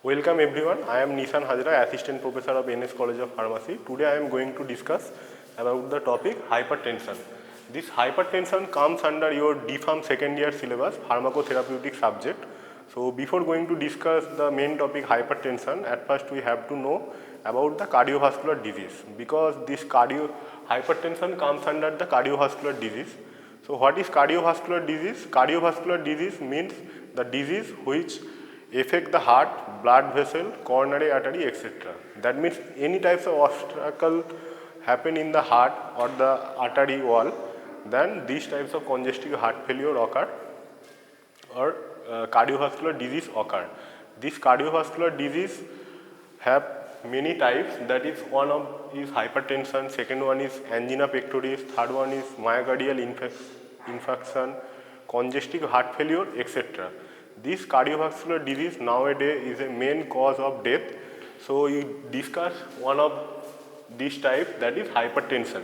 Welcome everyone. I am Nishan Hajra, Assistant Professor of NS College of Pharmacy. Today I am going to discuss about the topic hypertension. This hypertension comes under your D.Pharm second year syllabus, pharmacotherapeutic subject. So before going to discuss the main topic hypertension, at first we have to know about the cardiovascular disease, because this hypertension comes under the cardiovascular disease. So what is cardiovascular disease? Cardiovascular disease means the disease which affect the heart, blood vessel, coronary artery, etc. That means any types of obstacle happen in the heart or the artery wall, then these types of congestive heart failure occur or cardiovascular disease occur. This cardiovascular disease have many types. That is, one of is hypertension, second one is angina pectoris, third one is myocardial infarction, congestive heart failure, etc. This cardiovascular disease nowadays is a main cause of death. So we discuss one of these types, that is hypertension.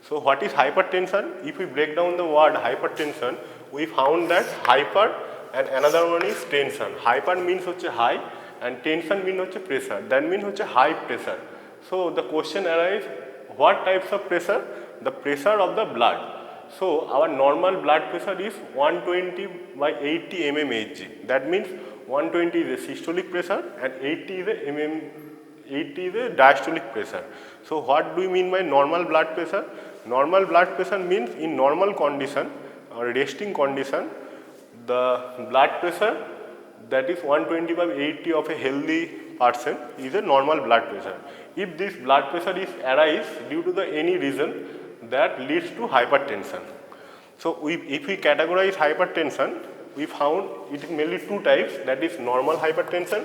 So what is hypertension? If we break down the word hypertension, we found that hyper and another one is tension. Hyper means high and tension means pressure. That means high pressure. So the question arises, what types of pressure? The pressure of the blood. So our normal blood pressure is 120 by 80 mmHg. That means 120 is a systolic pressure and 80 is a diastolic pressure. So what do we mean by normal blood pressure? Normal blood pressure means in normal condition or resting condition, the blood pressure that is 120 by 80 of a healthy person is a normal blood pressure. If this blood pressure is arise due to any reason, that leads to hypertension. So if we categorize hypertension, we found it is mainly two types, that is normal hypertension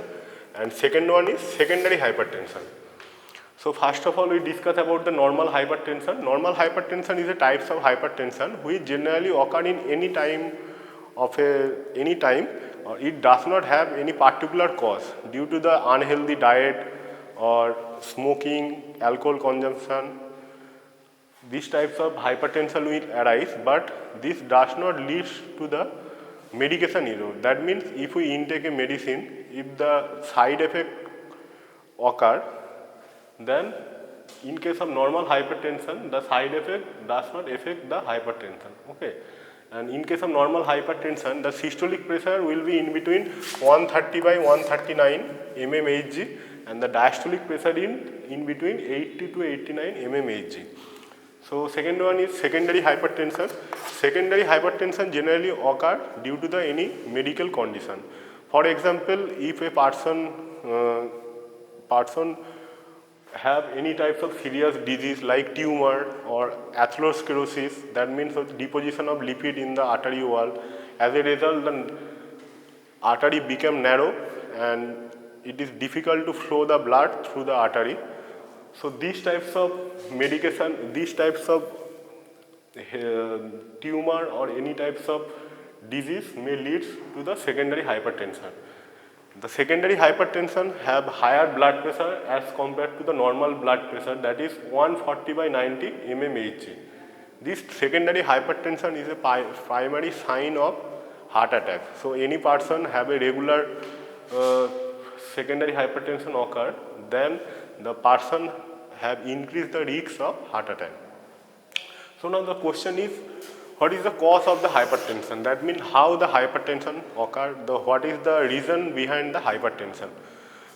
and second one is secondary hypertension. So first of all, we discuss about the normal hypertension. Normal hypertension is a types of hypertension which generally occur in any time or it does not have any particular cause due to the unhealthy diet or smoking, alcohol consumption. These types of hypertension will arise, but this does not lead to the medication error. That means if we intake a medicine, if the side effect occur, then in case of normal hypertension, the side effect does not affect the hypertension. Okay. And in case of normal hypertension, the systolic pressure will be in between 130 by 139 mmHg and the diastolic pressure in between 80 to 89 mmHg. So second one is secondary hypertension. Secondary hypertension generally occur due to any medical condition. For example, if a person have any types of serious disease like tumor or atherosclerosis, that means deposition of lipid in the artery wall. As a result, the artery become narrow and it is difficult to flow the blood through the artery. So these types of medication, these types of tumor or any types of disease may lead to the secondary hypertension. The secondary hypertension have higher blood pressure as compared to the normal blood pressure, that is 140 by 90 mmHg. This secondary hypertension is a primary sign of heart attack. So any person have a regular secondary hypertension occur, then the person have increased the risk of heart attack. So now the question is, what is the cause of the hypertension? That means how the hypertension occur, what is the reason behind the hypertension.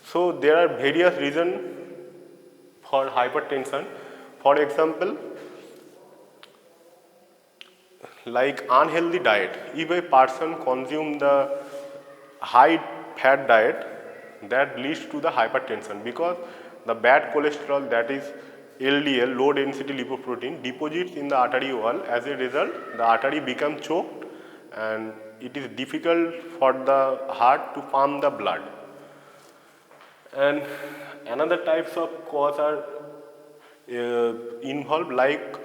So there are various reasons for hypertension. For example, like unhealthy diet. If a person consume the high fat diet, that leads to the hypertension, because the bad cholesterol, that is LDL, low density lipoprotein, deposits in the artery wall. As a result, the artery becomes choked and it is difficult for the heart to pump the blood. And another types of cause are involved, like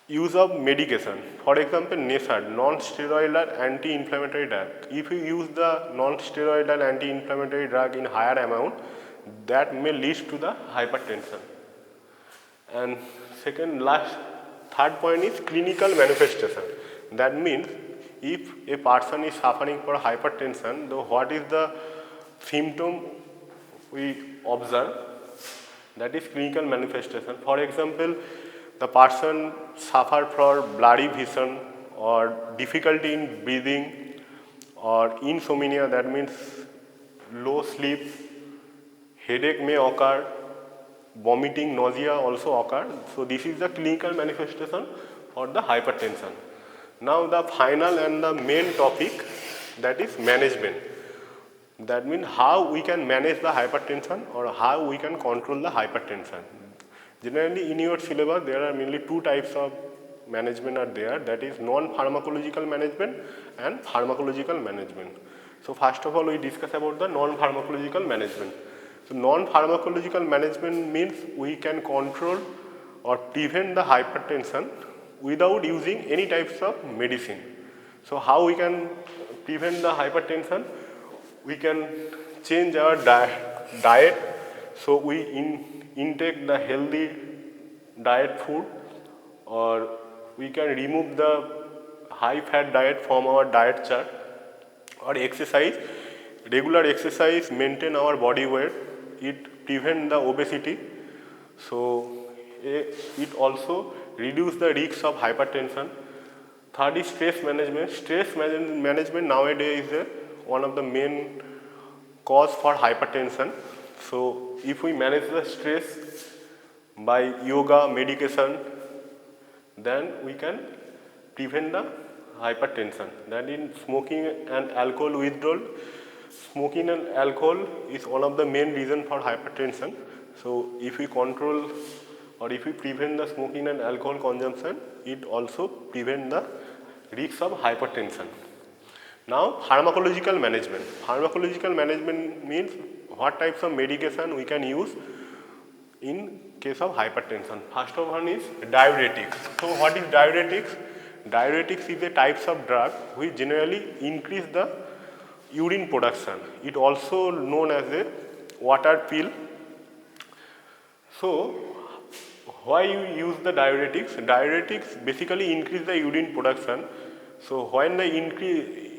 use of medication. For example, NSAID, non-steroidal anti-inflammatory drug. If you use the non-steroidal anti-inflammatory drug in higher amount, that may lead to the hypertension. And third point is clinical manifestation. That means if a person is suffering for hypertension, what is the symptom we observe, that is clinical manifestation. For example, the person suffer from blurry vision or difficulty in breathing or insomnia, that means low sleep, headache may occur, vomiting, nausea also occur. So this is the clinical manifestation for the hypertension. Now the final and the main topic, that is management. That means how we can manage the hypertension or how we can control the hypertension. Generally in your syllabus there are mainly two types of management are there, that is non-pharmacological management and pharmacological management. So first of all we discuss about the non-pharmacological management. So non-pharmacological management means we can control or prevent the hypertension without using any types of medicine. So how we can prevent the hypertension? We can change our diet, so we intake the healthy diet food, or we can remove the high fat diet from our diet chart, or exercise, regular exercise, maintain our body weight, it prevent the obesity. So it also reduce the risk of hypertension. Third is stress management. Stress management nowadays is one of the main cause for hypertension. So if we manage the stress by yoga, medication, then we can prevent the hypertension. That is smoking and alcohol withdrawal. Smoking and alcohol is one of the main reasons for hypertension. So if we control or if we prevent the smoking and alcohol consumption, it also prevent the risk of hypertension. Now pharmacological management. Pharmacological management means what types of medication we can use in case of hypertension. First of one is diuretics. So what is diuretics? Diuretics is a types of drug which generally increase the urine production. It also known as a water pill. So why you use the diuretics? Diuretics basically increase the urine production. So when the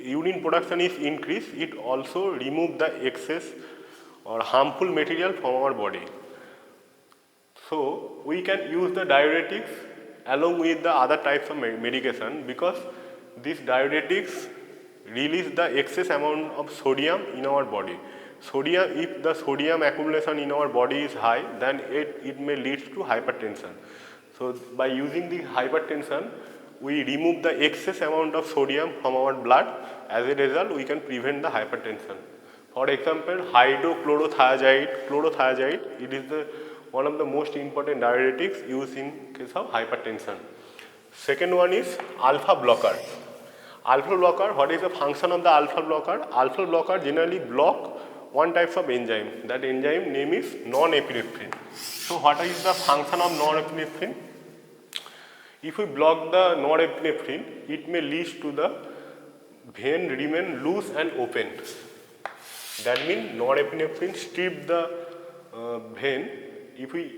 urine production is increased, it also remove the excess or harmful material from our body. So we can use the diuretics along with the other types of medication, because these diuretics release the excess amount of sodium in our body. Sodium, if the sodium accumulation in our body is high, then it may lead to hypertension. So by using the hypertension, we remove the excess amount of sodium from our blood. As a result, we can prevent the hypertension. For example, hydrochlorothiazide, chlorothiazide, it is one of the most important diuretics used in case of hypertension. Second one is alpha blocker. Alpha blocker, what is the function of the alpha blocker? Alpha blocker generally block one type of enzyme. That enzyme name is norepinephrine. So what is the function of norepinephrine? If we block the norepinephrine, it may lead to the vein remain loose and open. That means norepinephrine strip the vein. If we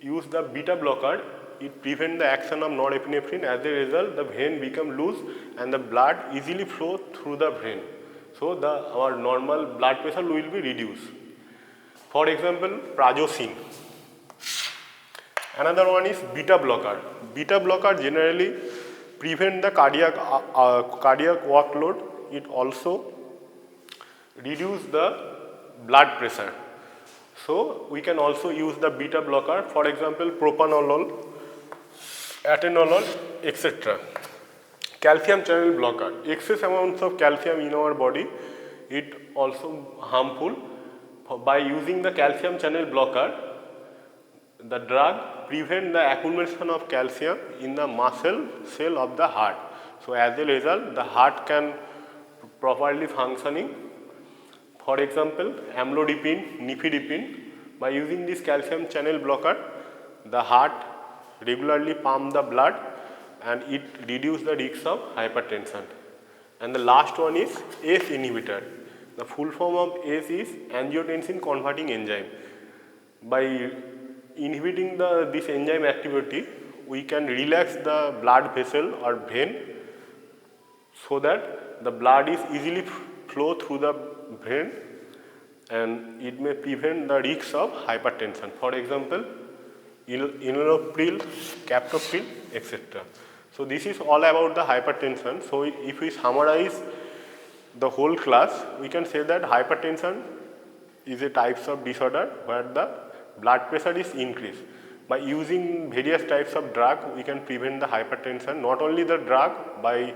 use the beta blocker, it prevents the action of norepinephrine. As a result, the vein become loose and the blood easily flow through the vein. So our normal blood pressure will be reduced. For example, prazosin. Another one is beta blocker. Beta blocker generally prevent the cardiac workload. It also reduce the blood pressure. So we can also use the beta blocker. For example, propanolol, Atenolol, etc. Calcium channel blocker. Excess amounts of calcium in our body, it also harmful. By using the calcium channel blocker, the drug prevent the accumulation of calcium in the muscle cell of the heart. So as a result, the heart can properly functioning. For example, amlodipine, nifedipine. By using this calcium channel blocker, the heart regularly pump the blood and it reduce the risk of hypertension. And the last one is ACE inhibitor. The full form of ACE is angiotensin converting enzyme. By inhibiting this enzyme activity, we can relax the blood vessel or vein so that the blood is easily flow through the vein and it may prevent the risks of hypertension. For example, Enalapril, captopril, etc. So this is all about the hypertension. So if we summarize the whole class, we can say that hypertension is a types of disorder where the blood pressure is increased. By using various types of drug, we can prevent the hypertension. Not only the drug, by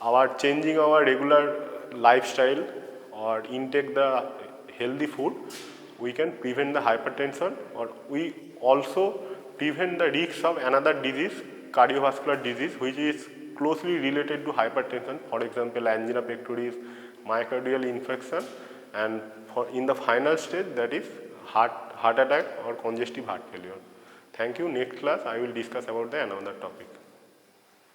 our changing our regular lifestyle or intake the healthy food, we can prevent the hypertension, or we also prevent the risks of another disease, cardiovascular disease, which is closely related to hypertension. For example, angina pectoris, myocardial infarction, and in the final stage, that is heart attack or congestive heart failure. Thank you. Next class I will discuss about the another topic.